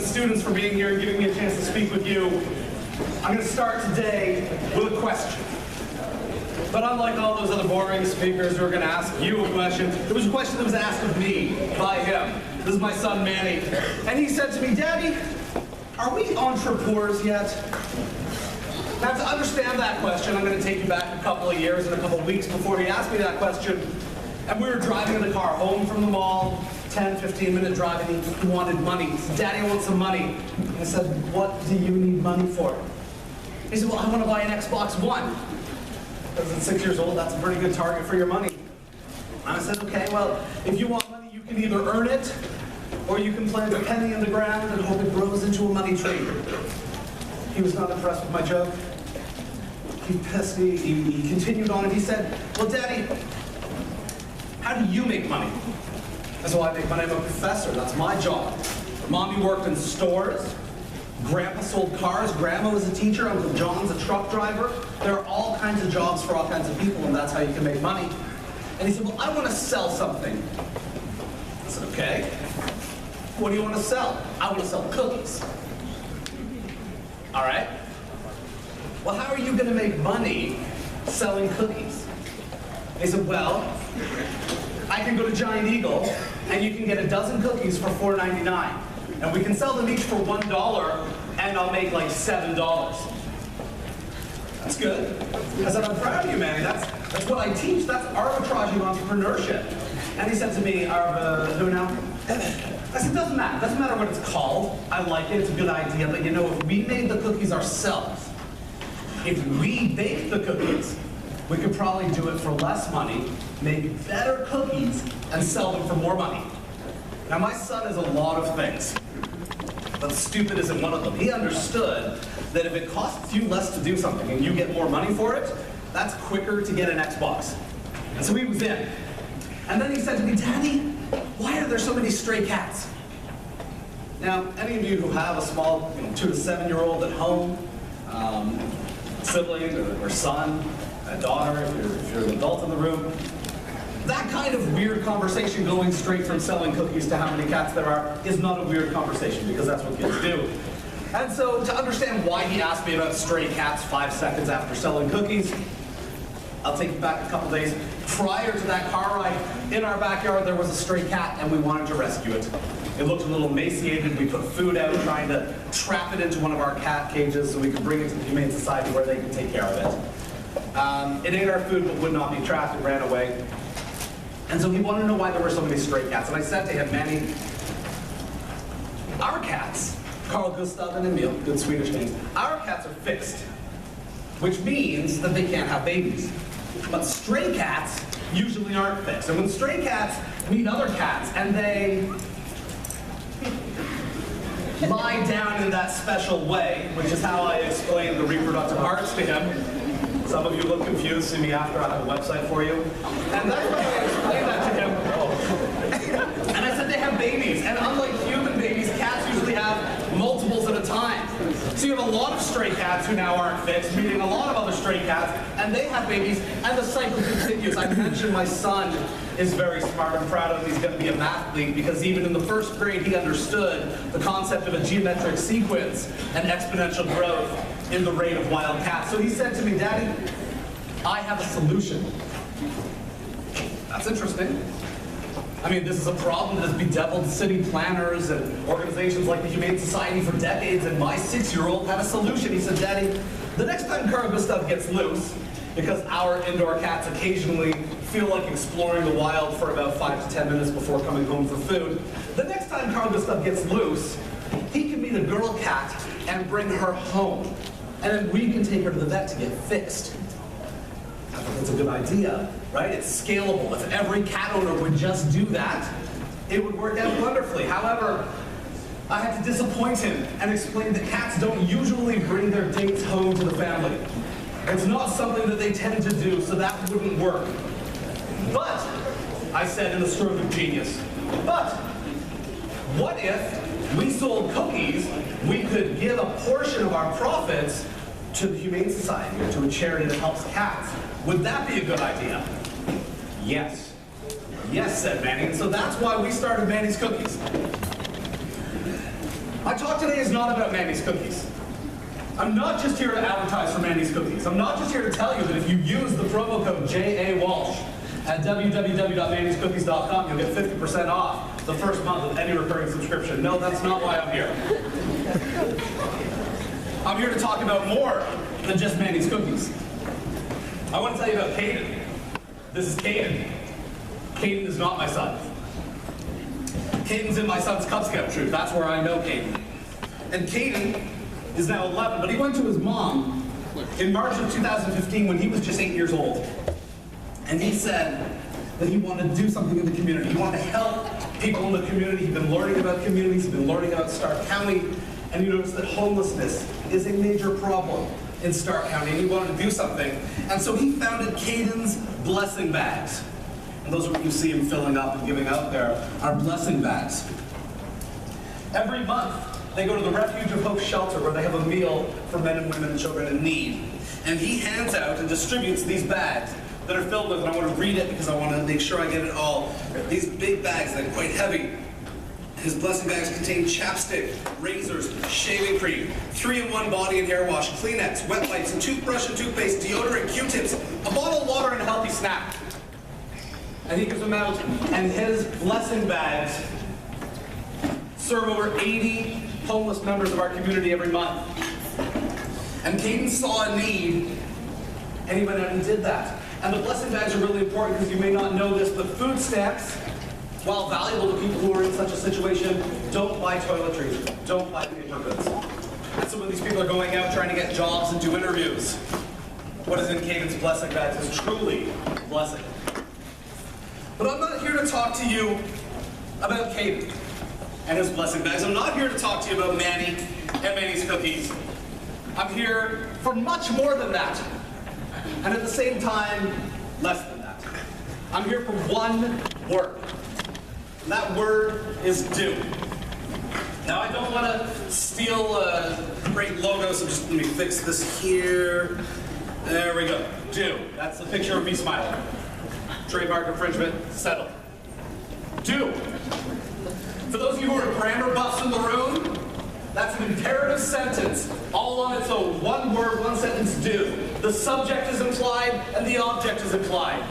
students for being here and giving me a chance to speak with you. I'm going to start today with a question. But unlike all those other boring speakers who are going to ask you a question, it was a question that was asked of me by him. This is my son, Manny. And he said to me, "Daddy, are we entrepreneurs yet?" Now, to understand that question, I'm going to take you back a couple of years and a couple of weeks before he asked me that question. And we were driving in the car home from the mall, 10, 15-minute drive, and he wanted money. He said, "Daddy, I want some money." And I said, "What do you need money for?" He said, "Well, I want to buy an Xbox One." Because at 6 years old, that's a pretty good target for your money. And I said, "Okay, well, if you want money, you can either earn it, or you can plant a penny in the ground and hope it grows into a money tree." He was not impressed with my joke. He pissed me. He continued on and he said, "Well, Daddy, how do you make money?" I said, "Well, I make money. I'm a professor. That's my job." Mommy worked in stores. Grandpa sold cars. Grandma was a teacher. Uncle John's a truck driver. There are all kinds of jobs for all kinds of people, and that's how you can make money. And he said, "Well, I want to sell something." I said, "Okay. What do you want to sell?" "I want to sell cookies." "All right. Well, how are you going to make money selling cookies?" He said, "Well, I can go to Giant Eagle, and you can get a dozen cookies for $4.99. And we can sell them each for $1, and I'll make like $7. That's good. I said, "I'm proud of you, Manny. That's what I teach. That's arbitraging entrepreneurship." And he said to me, "Who now?" I said, "Doesn't matter. Doesn't matter what it's called. I like it. It's a good idea. But you know, if we made the cookies ourselves, if we baked the cookies, we could probably do it for less money, make better cookies, and sell them for more money." Now, my son is a lot of things, but stupid isn't one of them. He understood that if it costs you less to do something and you get more money for it, that's quicker to get an Xbox. And so he was in. And then he said to me, "Daddy, why are there so many stray cats?" Now, any of you who have a small 2 to 7-year-old at home, sibling or son, a daughter, if you're an adult in the room, that kind of weird conversation going straight from selling cookies to how many cats there are is not a weird conversation, because that's what kids do. And so to understand why he asked me about stray cats 5 seconds after selling cookies, I'll take you back a couple days. Prior to that car ride, in our backyard there was a stray cat and we wanted to rescue it. It looked a little emaciated. We put food out trying to trap it into one of our cat cages so we could bring it to the Humane Society where they could take care of it. It ate our food but would not be trapped. It ran away. And so he wanted to know why there were so many stray cats. And I said to him, "Manny, our cats, Carl Gustav and Emil, good Swedish names, our cats are fixed, which means that they can't have babies. But stray cats usually aren't fixed. And when stray cats meet other cats and they lie down in that special way," which is how I explained the reproductive arts to him. Some of you look confused. See me after. I have a website for you. And that's why I explained that to him. And I said they have babies. And unlike human babies, cats usually have multiples at a time. So you have a lot of stray cats who now aren't fixed, meeting a lot of other stray cats, and they have babies, and the cycle continues. I mentioned my son is very smart. I'm proud of him. He's going to be a mathlete, because even in the first grade, he understood the concept of a geometric sequence and exponential growth in the rate of wild cats. So he said to me, "Daddy, I have a solution." That's interesting. I mean, this is a problem that has bedeviled city planners and organizations like the Humane Society for decades, and my 6-year-old had a solution. He said, "Daddy, the next time Carl Gustav gets loose, because our indoor cats occasionally feel like exploring the wild for about 5 to 10 minutes before coming home for food, the next time Carl Gustav gets loose, he can meet a girl cat and bring her home. And then we can take her to the vet to get fixed." I think that's a good idea, right? It's scalable. If every cat owner would just do that, it would work out wonderfully. However, I had to disappoint him and explain that cats don't usually bring their dates home to the family. It's not something that they tend to do, so that wouldn't work. But, I said in a stroke of genius, but what if we sold cookies, we could give a portion of our profits to the Humane Society or to a charity that helps cats? Would that be a good idea? Yes. Yes, said Manny. And so that's why we started Manny's Cookies. My talk today is not about Manny's Cookies. I'm not just here to advertise for Manny's Cookies. I'm not just here to tell you that if you use the promo code JAWalsh at www.mannyscookies.com, you'll get 50% off the first month of any recurring subscription. No, that's not why I'm here. I'm here to talk about more than just Manny's Cookies. I want to tell you about Caden. This is Caden. Caden is not my son. Caden's in my son's Cub Scout troop. That's where I know Caden. And Caden is now 11, but he went to his mom in March of 2015 when he was just 8 years old. And he said that he wanted to do something in the community. He wanted to help people in the community. He'd been learning about communities, he'd been learning about Stark County, and he noticed that homelessness is a major problem in Stark County, and he wanted to do something. And so he founded Caden's Blessing Bags. And those are what you see him filling up and giving out there, are blessing bags. Every month, they go to the Refuge of Hope shelter where they have a meal for men and women and children in need. And he hands out and distributes these bags that are filled with, and I want to read it because I want to make sure I get it all. These big bags that are quite heavy. His blessing bags contain chapstick, razors, shaving cream, 3-in-1 body and hair wash, Kleenex, wet wipes, a toothbrush and toothpaste, deodorant, Q-tips, a bottle of water, and a healthy snack. And he gives them out, and his blessing bags serve over 80 homeless members of our community every month. And Caden saw a need, and he went out and did that. And the blessing bags are really important because you may not know this, but food stamps, while valuable to people who are in such a situation, don't buy toiletries, don't buy paper goods. And so when these people are going out trying to get jobs and do interviews, what is in Caden's blessing bags is truly a blessing. But I'm not here to talk to you about Caden and his blessing bags. I'm not here to talk to you about Manny and Manny's Cookies. I'm here for much more than that. And at the same time, less than that. I'm here for one word. And that word is do. Now, I don't want to steal a great logo, so just let me fix this here. There we go. Do. That's the picture of me smiling. Trademark infringement, settled. Do. For those of you who are grammar buffs in the room, that's an imperative sentence, all on its own. One word, one sentence, do. The subject is implied, and the object is implied.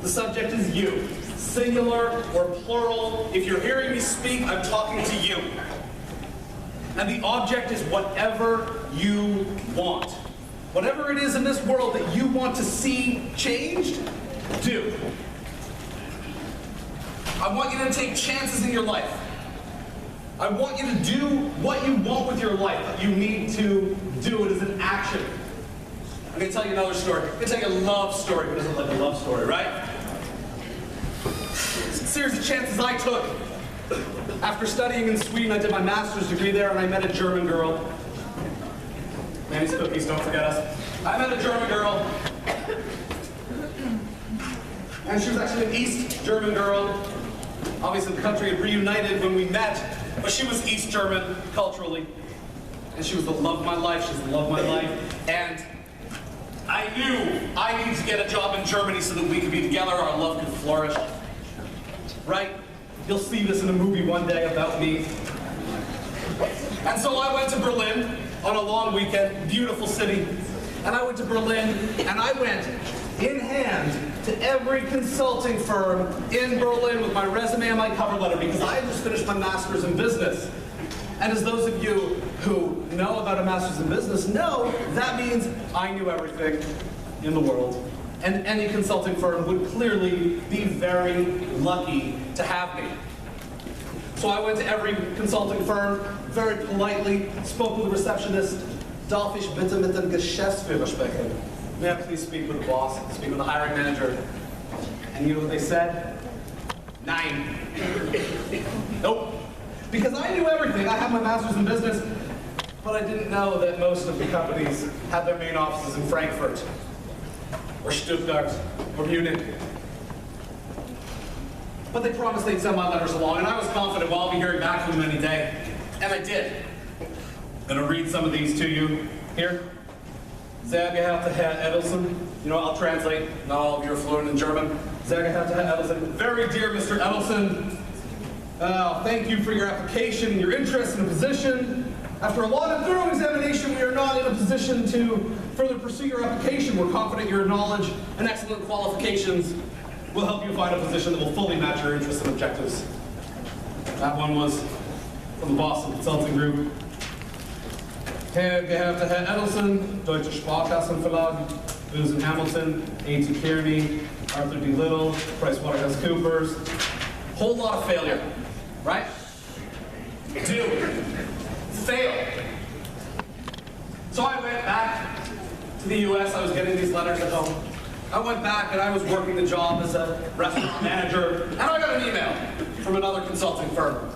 The subject is you, singular or plural. If you're hearing me speak, I'm talking to you. And the object is whatever you want. Whatever it is in this world that you want to see changed, do. I want you to take chances in your life. I want you to do what you want with your life. You need to do it as an action. I'm going to tell you another story. I'm going to tell you a love story. Who doesn't like a love story, right? It's a series of chances I took. After studying in Sweden, I did my master's degree there, and I met a German girl. Manny's Cookies, don't forget us. I met a German girl. And she was actually an East German girl. Obviously, the country had reunited when we met, but she was East German culturally. And she was the love of my life. She's the love of my life. And I knew I needed to get a job in Germany so that we could be together, our love could flourish. Right? You'll see this in a movie one day about me. And so I went to Berlin on a long weekend, beautiful city. And I went to Berlin, and I went in hand to every consulting firm in Berlin with my resume and my cover letter because I had just finished my master's in business. And as those of you who know about a master's in business know, that means I knew everything in the world. And any consulting firm would clearly be very lucky to have me. So I went to every consulting firm, very politely, spoke with the receptionist. Darf ich bitte mit dem Geschäftsführer sprechen? May I please speak with the boss, speak with the hiring manager? And you know what they said? Nein. Nope. Because I knew everything. I had my master's in business, but I didn't know that most of the companies had their main offices in Frankfurt, or Stuttgart, or Munich. But they promised they'd send my letters along, and I was confident, well, I'll be hearing back from them any day. And I did. I'm gonna read some of these to you here. Sehr geehrter Herr Edelson. You know, I'll translate. Not all of you are fluent in German. Sehr geehrter Herr Edelson. Very dear Mr. Edelson, thank you for your application and your interest in the position. After a long and thorough examination, we are not in a position to further pursue your application. We're confident your knowledge and excellent qualifications will help you find a position that will fully match your interests and objectives. That one was from the Boston Consulting Group. Herr geehrter Herr Edelson, Deutsche Sparkassenverlag, Lewis & Hamilton, A.T. Kearney, Arthur D. Little, PricewaterhouseCoopers. Whole lot of failure, right? Do. Fail. So I went back to the US. I was getting these letters at home. I went back and I was working the job as a restaurant manager, and I got an email from another consulting firm.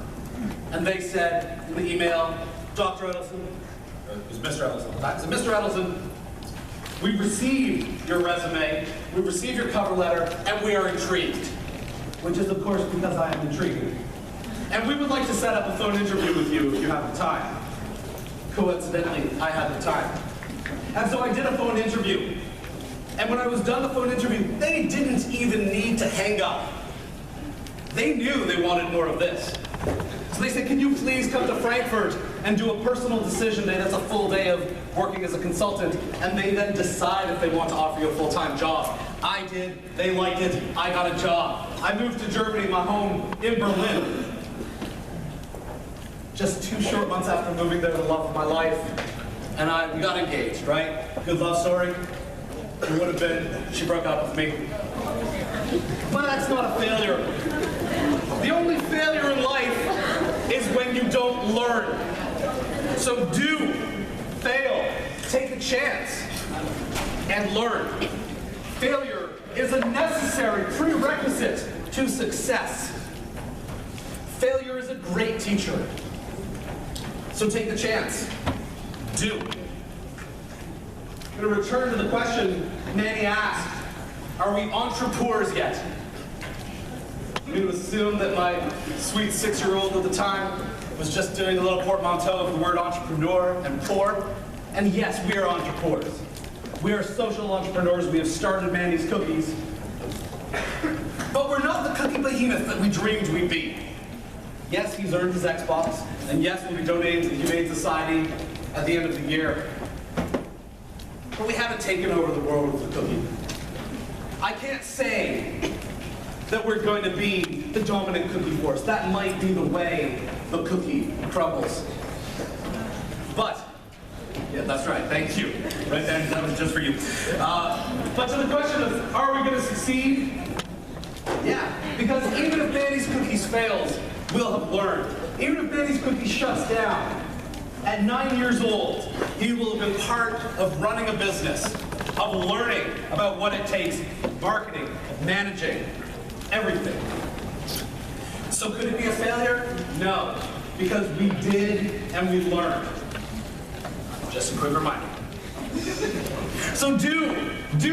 And they said in the email, Dr. Edelson, or it was Mr. Edelson, I said, Mr. Edelson, we've received your resume, we've received your cover letter, and we are intrigued. Which is, of course, because I am intriguing. And we would like to set up a phone interview with you if you have the time. Coincidentally, I had the time. And so I did a phone interview. And when I was done the phone interview, they didn't even need to hang up. They knew they wanted more of this. So they said, can you please come to Frankfurt and do a personal decision day? That's a full day of working as a consultant. And they then decide if they want to offer you a full-time job. I did, they liked it, I got a job. I moved to Germany, my home in Berlin. Just 2 short months after moving there, the love of my life, and we got engaged, right? Good love story. It would have been, she broke up with me. But that's not a failure. The only failure in life is when you don't learn. So do, fail, take a chance, and learn. Failure is a necessary prerequisite to success. Failure is a great teacher. So take the chance. Do. I'm going to return to the question Manny asked. Are we entrepreneurs yet? I'm going to assume that my sweet 6-year-old at the time was just doing a little portmanteau of the word entrepreneur and poor. And yes, we are entrepreneurs. We are social entrepreneurs. We have started Manny's Cookies. But we're not the cookie behemoth that we dreamed we'd be. Yes, he's earned his Xbox, and yes, we'll be donating to the Humane Society at the end of the year. But we haven't taken over the world with the cookie. I can't say that we're going to be the dominant cookie force. That might be the way the cookie crumbles. But, yeah, that's right, thank you. Right there, that was just for you. But to the question of, are we going to succeed? Yeah, because even if Manny's Cookies fails, we'll have learned. Even if Manny's Cookies shuts down, at 9 years old, he will have been part of running a business, of learning about what it takes, marketing, managing, everything. So could it be a failure? No, because we did and we learned. Just a quick reminder. So do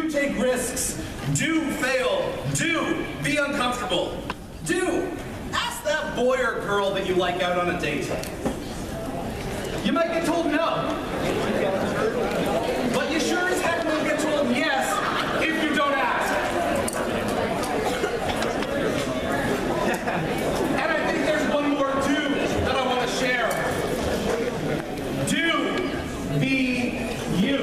take risks, do fail, do be uncomfortable, do ask that boy or girl that you like out on a date. You might get told no, but you sure as heck will get told yes if you don't ask. And I think there's one more too that I want to share. Do be you,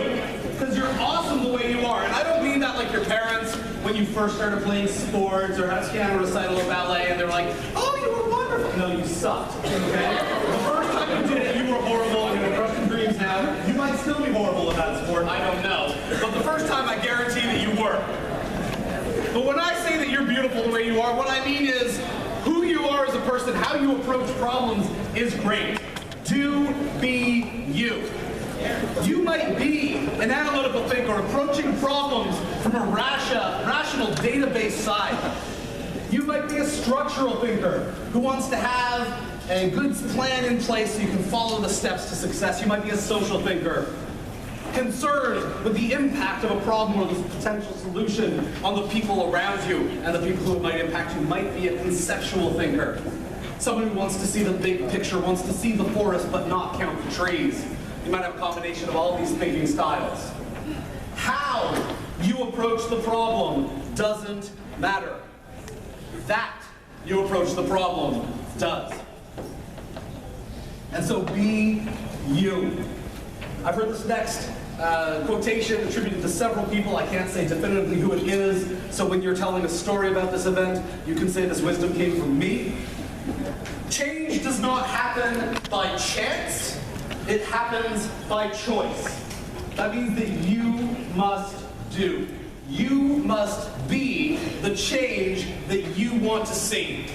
because you're awesome the way you are. And I don't mean that like your parents when you first started playing sports or had a piano recital or ballet and they're like, oh, you were wonderful. No, you sucked, okay? The first time you did it, you were horrible and you're crushing dreams now. You might still be horrible at that sport, I don't know. But the first time, I guarantee that you were. But when I say that you're beautiful the way you are, what I mean is who you are as a person, how you approach problems is great. Do be you. You might be an analytical thinker approaching problems from a rational database side. You might be a structural thinker who wants to have a good plan in place so you can follow the steps to success. You might be a social thinker, concerned with the impact of a problem or the potential solution on the people around you and the people who it might impact. You might be a conceptual thinker, someone who wants to see the big picture, wants to see the forest but not count the trees. You might have a combination of all these thinking styles. How you approach the problem doesn't matter. That you approach the problem does. And so be you. I've heard this next quotation attributed to several people. I can't say definitively who it is, so when you're telling a story about this event, you can say this wisdom came from me. Change does not happen by chance, it happens by choice. That means that you must do. You must be the change that you want to see.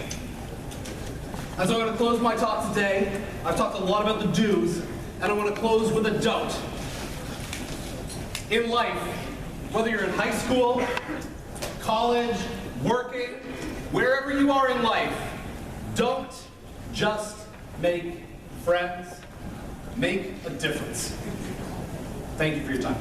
And so I'm going to close my talk today. I've talked a lot about the do's, and I want to close with a don't. In life, whether you're in high school, college, working, wherever you are in life, don't just make friends, make a difference. Thank you for your time.